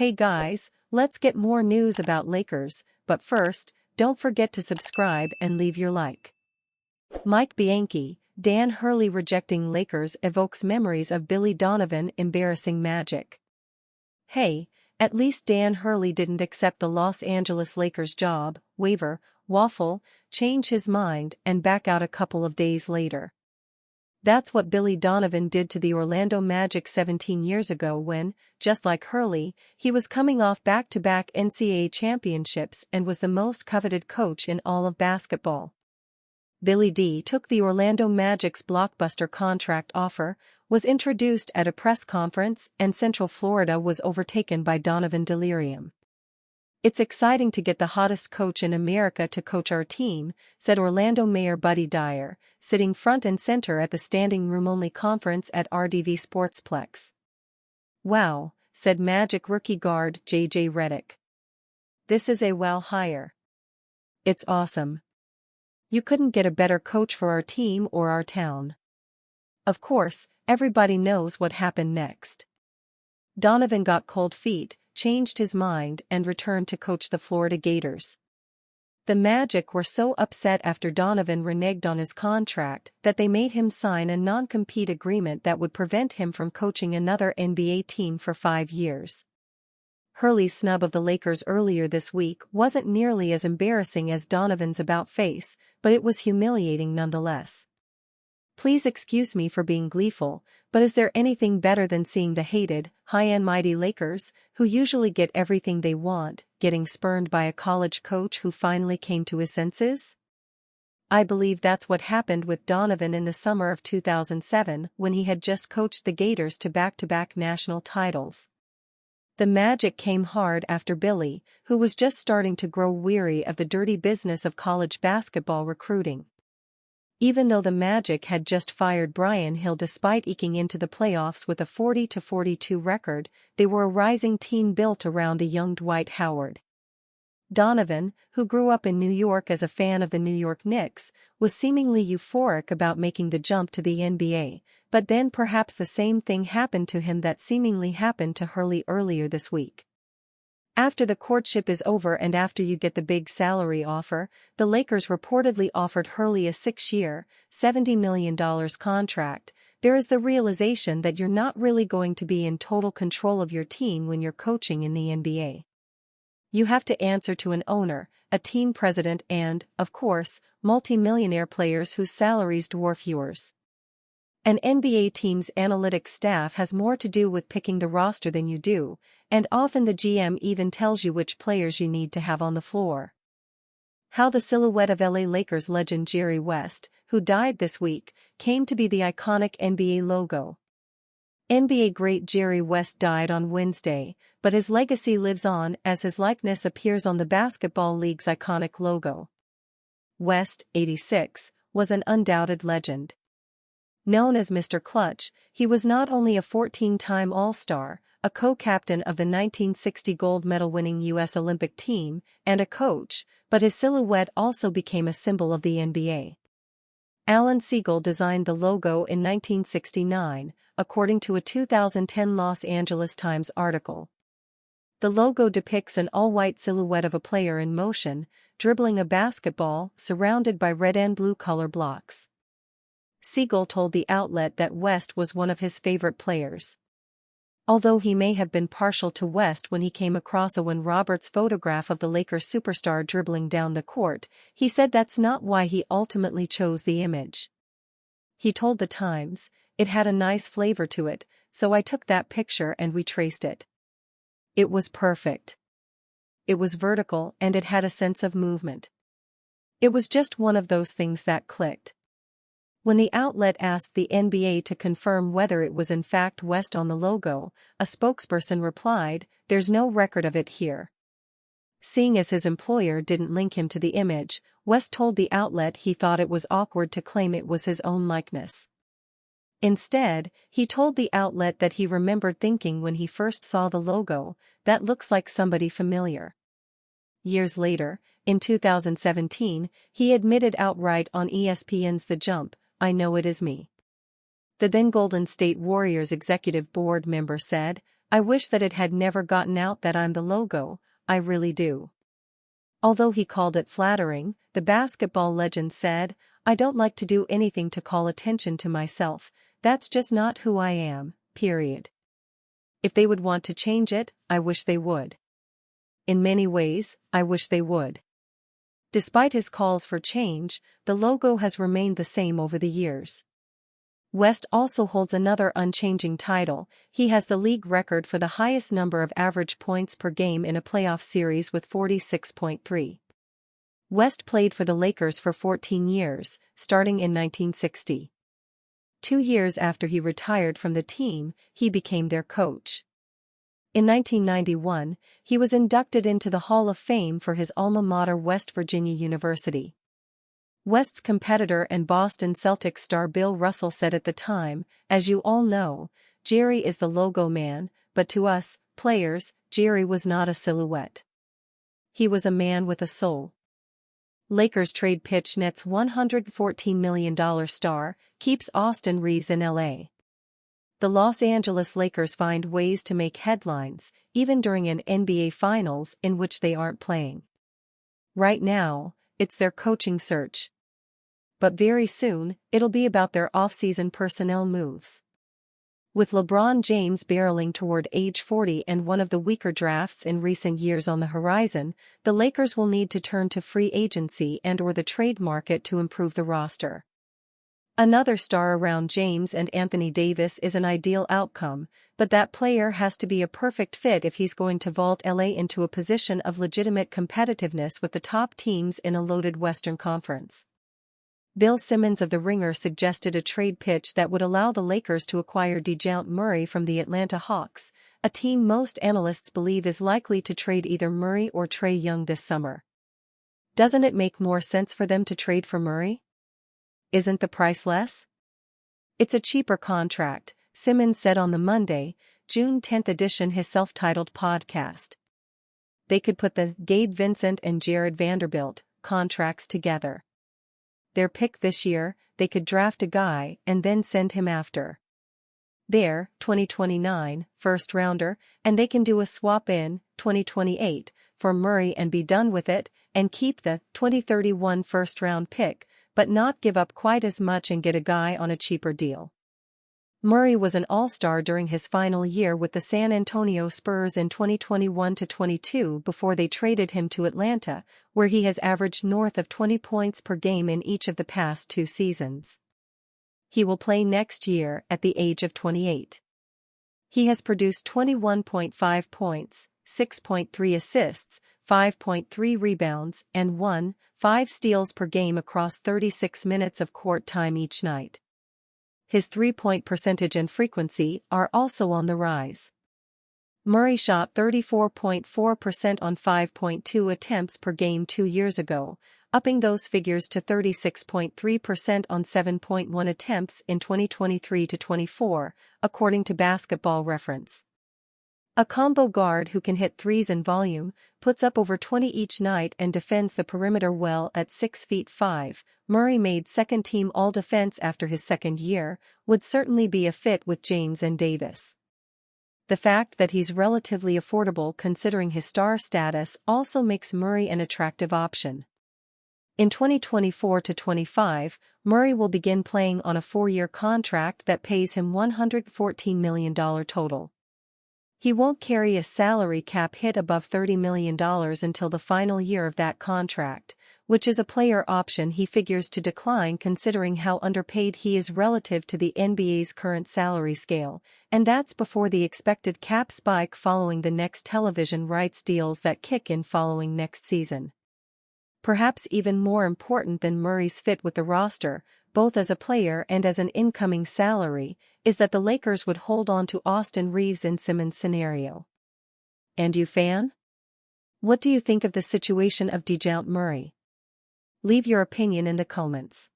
Hey guys, let's get more news about Lakers, but first, don't forget to subscribe and leave your like. Mike Bianchi, Dan Hurley rejecting Lakers evokes memories of Billy Donovan embarrassing Magic. Hey, at least Dan Hurley didn't accept the Los Angeles Lakers job, waiver, waffle, change his mind and back out a couple of days later. That's what Billy Donovan did to the Orlando Magic 17 years ago when, just like Hurley, he was coming off back-to-back NCAA championships and was the most coveted coach in all of basketball. Billy D took the Orlando Magic's blockbuster contract offer, was introduced at a press conference, and Central Florida was overtaken by Donovan delirium. "It's exciting to get the hottest coach in America to coach our team," said Orlando Mayor Buddy Dyer, sitting front and center at the standing room-only conference at RDV Sportsplex. "Wow," said Magic rookie guard J.J. Redick. "This is a wow hire. It's awesome. You couldn't get a better coach for our team or our town." Of course, everybody knows what happened next. Donovan got cold feet, changed his mind and returned to coach the Florida Gators. The Magic were so upset after Donovan reneged on his contract that they made him sign a non-compete agreement that would prevent him from coaching another NBA team for 5 years. Hurley's snub of the Lakers earlier this week wasn't nearly as embarrassing as Donovan's about-face, but it was humiliating nonetheless. "Please excuse me for being gleeful, but is there anything better than seeing the hated, high-and-mighty Lakers, who usually get everything they want, getting spurned by a college coach who finally came to his senses?" I believe that's what happened with Donovan in the summer of 2007 when he had just coached the Gators to back-to-back national titles. The Magic came hard after Billy, who was just starting to grow weary of the dirty business of college basketball recruiting. Even though the Magic had just fired Brian Hill despite eking into the playoffs with a 40-42 record, they were a rising team built around a young Dwight Howard. Donovan, who grew up in New York as a fan of the New York Knicks, was seemingly euphoric about making the jump to the NBA, but then perhaps the same thing happened to him that seemingly happened to Hurley earlier this week. After the courtship is over and after you get the big salary offer, the Lakers reportedly offered Hurley a 6-year, $70 million contract. There is the realization that you're not really going to be in total control of your team when you're coaching in the NBA. You have to answer to an owner, a team president and, of course, multi-millionaire players whose salaries dwarf yours. An NBA team's analytics staff has more to do with picking the roster than you do, and often the GM even tells you which players you need to have on the floor. How the silhouette of LA Lakers legend Jerry West, who died this week, came to be the iconic NBA logo. NBA great Jerry West died on Wednesday, but his legacy lives on as his likeness appears on the Basketball League's iconic logo. West, 86, was an undoubted legend. Known as Mr. Clutch, he was not only a 14-time All-Star, a co-captain of the 1960 gold medal-winning U.S. Olympic team, and a coach, but his silhouette also became a symbol of the NBA. Alan Siegel designed the logo in 1969, according to a 2010 Los Angeles Times article. The logo depicts an all-white silhouette of a player in motion, dribbling a basketball, surrounded by red and blue color blocks. Siegel told the outlet that West was one of his favorite players. Although he may have been partial to West when he came across Owen Roberts' photograph of the Lakers superstar dribbling down the court, he said that's not why he ultimately chose the image. He told the Times, "It had a nice flavor to it, so I took that picture and we traced it. It was perfect. It was vertical and it had a sense of movement. It was just one of those things that clicked." When the outlet asked the NBA to confirm whether it was in fact West on the logo, a spokesperson replied, "There's no record of it here." Seeing as his employer didn't link him to the image, West told the outlet he thought it was awkward to claim it was his own likeness. Instead, he told the outlet that he remembered thinking when he first saw the logo, "That looks like somebody familiar." Years later, in 2017, he admitted outright on ESPN's The Jump, "I know it is me." The then Golden State Warriors executive board member said, I wish that it had never gotten out that I'm the logo, I really do. Although he called it flattering, the basketball legend said, I don't like to do anything to call attention to myself, that's just not who I am, period. If they would want to change it, I wish they would. In many ways, I wish they would. Despite his calls for change, the logo has remained the same over the years. West also holds another unchanging title. He has the league record for the highest number of average points per game in a playoff series with 46.3. West played for the Lakers for 14 years, starting in 1960. 2 years after he retired from the team, he became their coach. In 1991, he was inducted into the Hall of Fame for his alma mater, West Virginia University. West's competitor and Boston Celtics star Bill Russell said at the time, as you all know, Jerry is the logo man, but to us, players, Jerry was not a silhouette. He was a man with a soul. Lakers trade pitch Nets $114 million star, keeps Austin Reeves in LA. The Los Angeles Lakers find ways to make headlines, even during an NBA Finals in which they aren't playing. Right now, it's their coaching search. But very soon, it'll be about their off-season personnel moves. With LeBron James barreling toward age 40 and one of the weaker drafts in recent years on the horizon, the Lakers will need to turn to free agency and/or the trade market to improve the roster. Another star around James and Anthony Davis is an ideal outcome, but that player has to be a perfect fit if he's going to vault LA into a position of legitimate competitiveness with the top teams in a loaded Western Conference. Bill Simmons of The Ringer suggested a trade pitch that would allow the Lakers to acquire Dejounte Murray from the Atlanta Hawks, a team most analysts believe is likely to trade either Murray or Trae Young this summer. Doesn't it make more sense for them to trade for Murray? Isn't the price less? It's a cheaper contract, Simmons said on the Monday, June 10 edition his self-titled podcast. They could put the Gabe Vincent and Jared Vanderbilt contracts together. Their pick this year, they could draft a guy and then send him after their 2029 first-rounder, and they can do a swap in 2028 for Murray and be done with it, and keep the 2031 first-round pick, but not give up quite as much and get a guy on a cheaper deal. Murray was an all-star during his final year with the San Antonio Spurs in 2021-22 before they traded him to Atlanta, where he has averaged north of 20 points per game in each of the past 2 seasons. He will play next year at the age of 28. He has produced 21.5 points, 6.3 assists, 5.3 rebounds, and 1.5 steals per game across 36 minutes of court time each night. His three-point percentage and frequency are also on the rise. Murray shot 34.4% on 5.2 attempts per game 2 years ago, upping those figures to 36.3% on 7.1 attempts in 2023-24, according to Basketball Reference. A combo guard who can hit threes in volume, puts up over 20 each night and defends the perimeter well at 6'5", Murray made second-team All-Defense after his second year, would certainly be a fit with James and Davis. The fact that he's relatively affordable considering his star status also makes Murray an attractive option. In 2024-25, Murray will begin playing on a 4-year contract that pays him $114 million total. He won't carry a salary cap hit above $30 million until the final year of that contract, which is a player option he figures to decline considering how underpaid he is relative to the NBA's current salary scale, and that's before the expected cap spike following the next television rights deals that kick in following next season. Perhaps even more important than Murray's fit with the roster, both as a player and as an incoming salary, is that the Lakers would hold on to Austin Reeves in Simmons' scenario. And you fan? What do you think of the situation of Dejounte Murray? Leave your opinion in the comments.